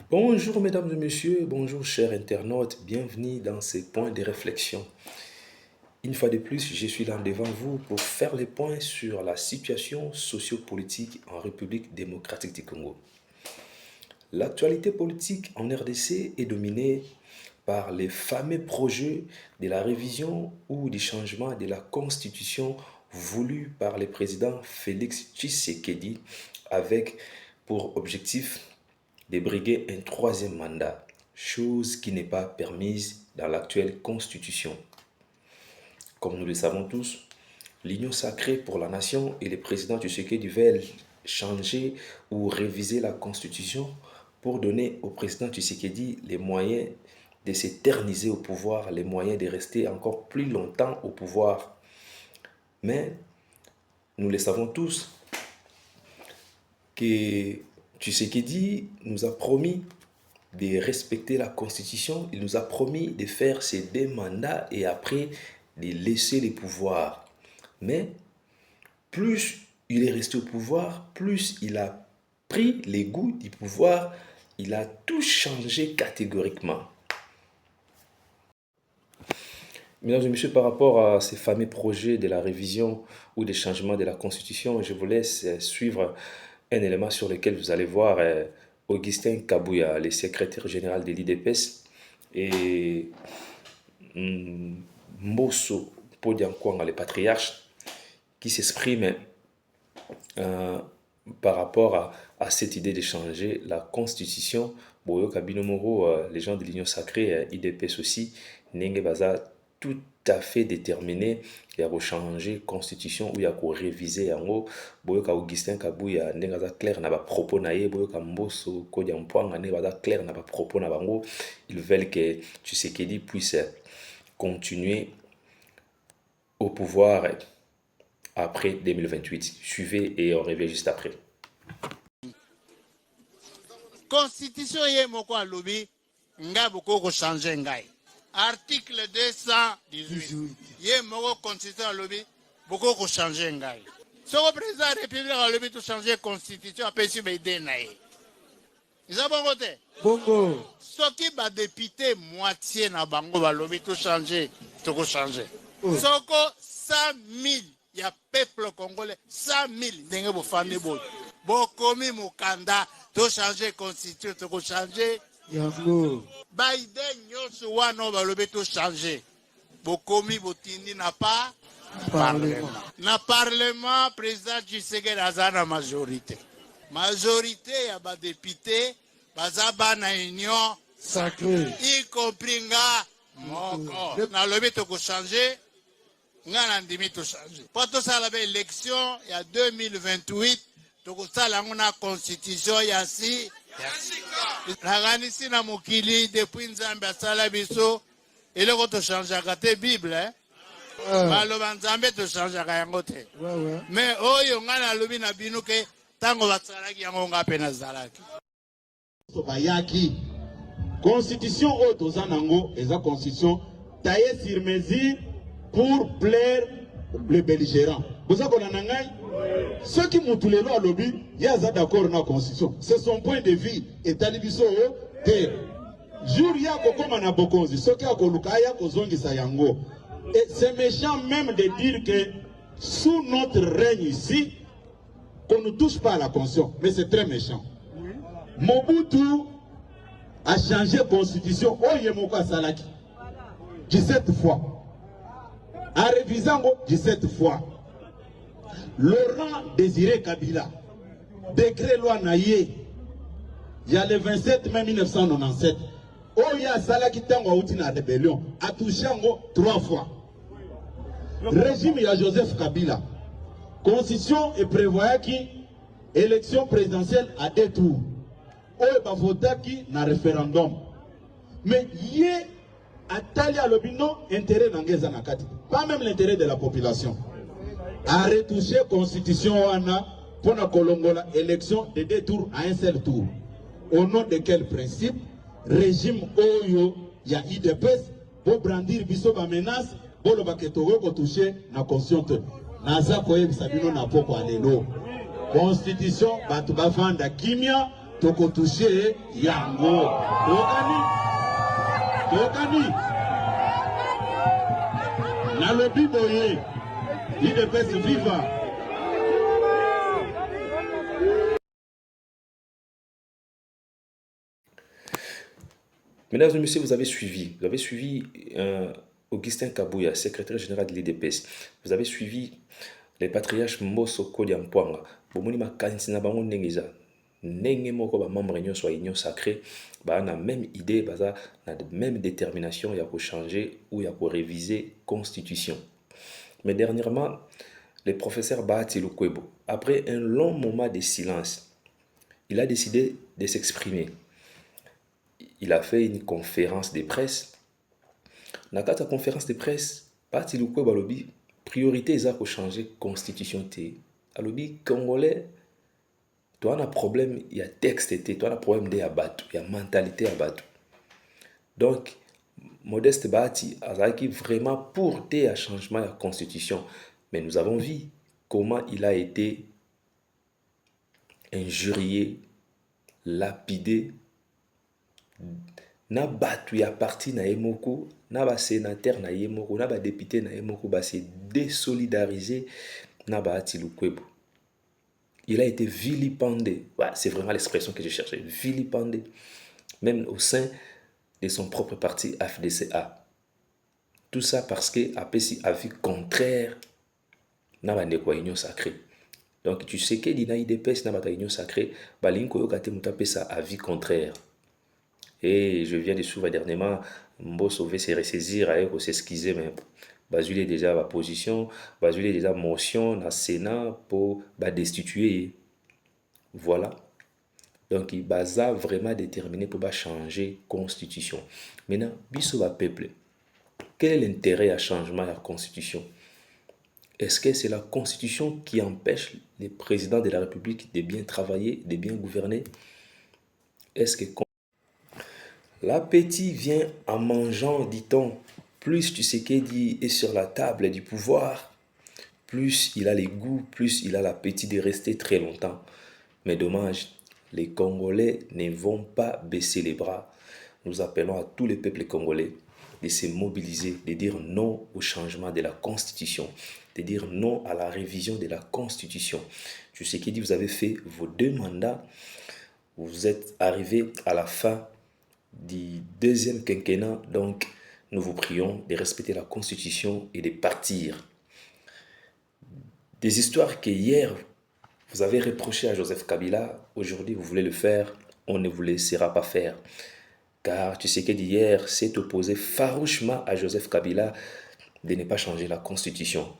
Bonjour mesdames et messieurs, bonjour chers internautes, bienvenue dans ces points de réflexion. Une fois de plus, je suis là devant vous pour faire les points sur la situation sociopolitique en République démocratique du Congo. L'actualité politique en RDC est dominée par les fameux projets de la révision ou du changement de la constitution voulue par le président Félix Tshisekedi avec pour objectif de briguer un troisième mandat, chose qui n'est pas permise dans l'actuelle constitution. Comme nous le savons tous, l'Union sacrée pour la nation et le président Tshisekedi veulent changer ou réviser la constitution pour donner au président Tshisekedi les moyens de s'éterniser au pouvoir, les moyens de rester encore plus longtemps au pouvoir. Mais nous le savons tous que Tshisekedi nous a promis de respecter la constitution, il nous a promis de faire ses 2 mandats et après de laisser les pouvoirs. Mais plus il est resté au pouvoir, plus il a pris les goûts du pouvoir, il a tout changé catégoriquement. Mesdames et messieurs, par rapport à ces fameux projets de la révision ou des changements de la Constitution, je vous laisse suivre un élément sur lequel vous allez voir Augustin Kabouya, le secrétaire général de l'IDPS, et Mbosso Podiankwanga, le patriarche, qui s'exprime par rapport à cette idée de changer la Constitution. Boyo Kabino Moro, les gens de l'Union sacrée, IDPS aussi, Nenge Baza, tout à fait déterminé à changer la constitution ou à réviser en haut. Boyoka Augustin Kabouya n'est clair n'a pas propos naïe. Boyoka Mbosso Kodiampouanga n'est pas clair n'a pas propos na bango. Ils veulent que Tshisekedi puisse continuer au pouvoir après 2028. Suivez et on revient juste après. Constitution yé moko alobi nga boko changer ngai. Article 218. Yé moko constitution alobi boko changer ngai. Soko président de la République alobi to changer constitution apesi ba idée naé. Isa bongo te. Bongo. Soki ba député moitié na bango balobi to changer, to ko changer. Soko 100 000 ya peuple congolais 100 000 ndenge bo famille bo. Bokomi mukanda to changer constitution to ko changer. Yango. Biden nyonso wana balobi to changer. Bokomi botindi na pas Parlement. Na parlement président Tshisekedi aza na majorité. Majorité ya ba député baza na union Sacré. y compris nga moko. Na lobi to ko changer. Nga na ndimi to changer. Po to sala ba élection ya 2028 to ko sala ngona constitution ya si nakanisi na mokili depuis nzambe asala biso eloko tochangeaka te bible baloba nzambe tochangeaka yango te mais oyo ngai nalobi na bino ke ntango basalaki yango nga mpe nazalaki bayaki constitution oyo toza nango eza constitution taillée sur mesure pour plaire le belligérant boza kolanda ngai soki mutu lelo alobi ye aza d'accord na constitution c'est son point de vue etali biso oyo te jour ya kokoma na bokonzi soki akoluka aya kozongisa yango et c'est méchant même de dire que sous notre règne ici qu'on ne touche pas à la constitution mais c'est très méchant. Mobutu a changé constitution oyo moko asalaki 17 fois a révisé 17 fois. Laurent Désiré Kabila, décret loi naïe, il y a le 27 mai 1997, Oya Salaki Tango Outina rébellion, a touché 3 fois. Régime il y a Joseph Kabila, constitution et prévoyait qui élection présidentielle à 2 tours. Oya Bavota qui na référendum. Mais yé Atali a l'obino intérêt n'angeza nakati, pas même l'intérêt de la population. A retouché la constitution pour la Colongola élection de 2 tours à un seul tour. Au nom de quel principe? Régime Oyo, il y a IDPS, pour brandir biso ba menace, pour le baketogo pour toucher la constitution. Naza koye bisabino na poko alelo. Constitution, batu bafanda kimia, tokotouche yango. Tokani nalobi boye UDPS viva. Mesdames et messieurs, vous avez suivi Augustin Kabouya, secrétaire général de l'IDPS. Vous avez suivi les patriarches Mbosso Kodiampwanga. Bomoni makanisi na bango ndenge ndenge moko ba membre nyonso ya union sacrée ba na même idée baza na même détermination ya ko changer ou ya ko réviser constitution. Mais dernièrement, le professeur Bahati Lukwebo, après un long moment de silence, il a décidé de s'exprimer. Il a fait une conférence de presse. Dans la conférence de presse, Bahati Lukwebo alobi priorité eza ko changer constitution te. Alobi congolais tu as un problème, il y a texte, tu as un problème de abattu, il y a mentalité abattu. Donc, Modeste Bahati a vraiment porté un changement de la constitution. Mais nous avons vu comment il a été injurié, lapidé, na battu ya parti na yemoko, na ba sénateur na yemoko, na ba député na yemoko, ba se désolidariser na Bahati Lukwebo. Il a été vilipendé. Ouais, c'est vraiment l'expression que je cherchais. Vilipendé. Même au sein de son propre parti FDCA. Tout ça parce que APC a vu contraire dans la union sacrée. Donc tu sais que l'INA IDPS dans la union sacrée, balinko yokate mutape ça a vu contraire. Et je viens de suivre dernièrement, Mbosso veut se ressaisir, pour s'excuser, mais Bazuli est déjà la position, Bazuli est déjà motion dans le Sénat pour destituer. Voilà. Donc, il est vraiment déterminé pour changer la constitution. Maintenant, biso va peuple. Quel est l'intérêt à changement de la constitution? Est-ce que c'est la constitution qui empêche les présidents de la République de bien travailler, de bien gouverner? Est-ce que l'appétit vient en mangeant, dit-on? Plus tu sais qu'il est sur la table du pouvoir, plus il a les goûts, plus il a l'appétit de rester très longtemps. Mais dommage, les Congolais ne vont pas baisser les bras. Nous appelons à tous les peuples congolais de se mobiliser, de dire non au changement de la Constitution, de dire non à la révision de la Constitution. Tu sais qu'il dit, vous avez fait vos 2 mandats, vous êtes arrivé à la fin du 2e quinquennat, donc nous vous prions de respecter la Constitution et de partir. Des histoires que hier, vous avez reproché à Joseph Kabila, aujourd'hui vous voulez le faire, on ne vous laissera pas faire. Car tu sais que d'hier s'est opposé farouchement à Joseph Kabila de ne pas changer la Constitution,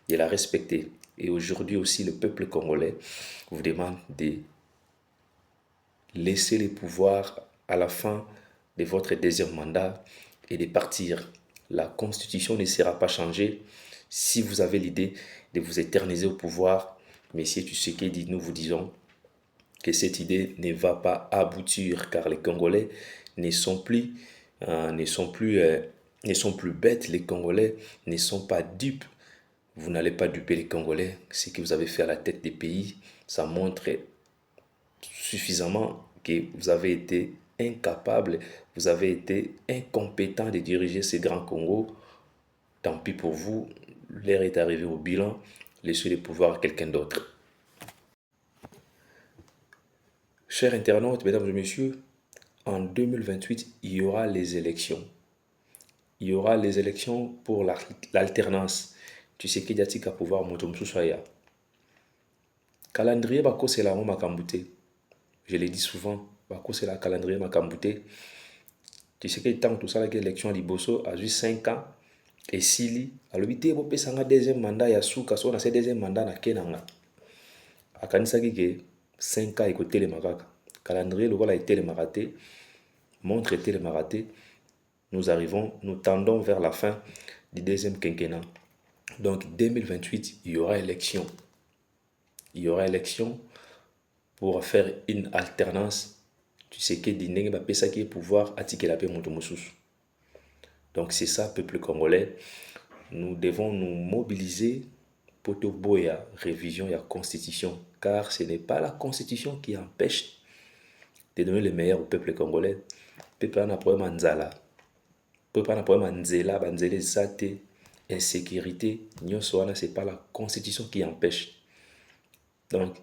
de la respecter. Et aujourd'hui aussi, le peuple congolais vous demande de laisser les pouvoirs à la fin de votre 2e mandat et de partir. La Constitution ne sera pas changée si vous avez l'idée de vous éterniser au pouvoir. Messieurs Tshisekedi, nous vous disons que cette idée ne va pas aboutir car les Congolais ne sont plus bêtes, les Congolais ne sont pas dupes. Vous n'allez pas duper les Congolais. Ce que vous avez fait à la tête des pays, ça montre suffisamment que vous avez été incapable, vous avez été incompétent de diriger ces grands Congo. Tant pis pour vous, l'heure est arrivée au bilan, laissez le pouvoir à quelqu'un d'autre. Chers internautes, mesdames et messieurs, en 2028, il y aura les élections. Il y aura les élections pour l'alternance. Tu sais qu'il y a un pouvoir motomsusoya. Calendrier bako c'est la makambuté. Je l'ai dit souvent, bako c'est la calendrier makambuté. Tu sais que tant tout ça la élection à Liboso a eu 5 ans et Sili a l'obité pour passer un 2e mandat ya souka so na ce 2e mandat na kenanga. A kanisa ki 5 ans et côté les makaka. Calendrier le voilà été les maraté, montre été les maraté. Nous tendons vers la fin du 2e quinquennat. Donc 2028, il y aura élection. Il y aura élection pour faire une alternance. Tu sais que Dinenge va penser qu'il pouvoir attiquer la paix Montomosus. Donc c'est ça, peuple congolais. Nous devons nous mobiliser pour tout boya révision de la constitution. Car ce n'est pas la constitution qui empêche de donner le meilleur au peuple congolais. Peuple n'a problème nzala. Peuple n'a problème nzela, banzele zate, insécurité. C'est pas la constitution qui empêche. Donc,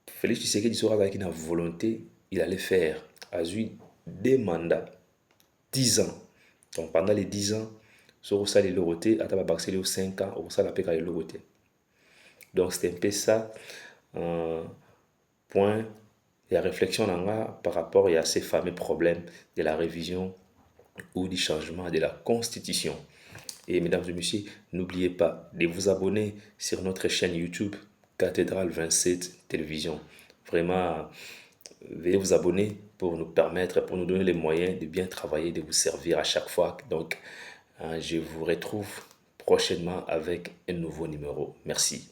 Félix Tshisekedi sera qui a volonté, il allait faire à lui 2 mandats, 10 ans. Donc pendant les 10 ans, sur ça les logotés, à tabac baxé les 5 ans, au ça la paix les logotés. Donc c'était un peu ça, point et réflexion par rapport à ces fameux problèmes de la révision ou du changement de la constitution. Et mesdames et messieurs, n'oubliez pas de vous abonner sur notre chaîne YouTube Cathédrale 27 Télévision. Vraiment, veuillez vous abonner pour nous permettre, pour nous donner les moyens de bien travailler, de vous servir à chaque fois. Donc, je vous retrouve prochainement avec un nouveau numéro. Merci.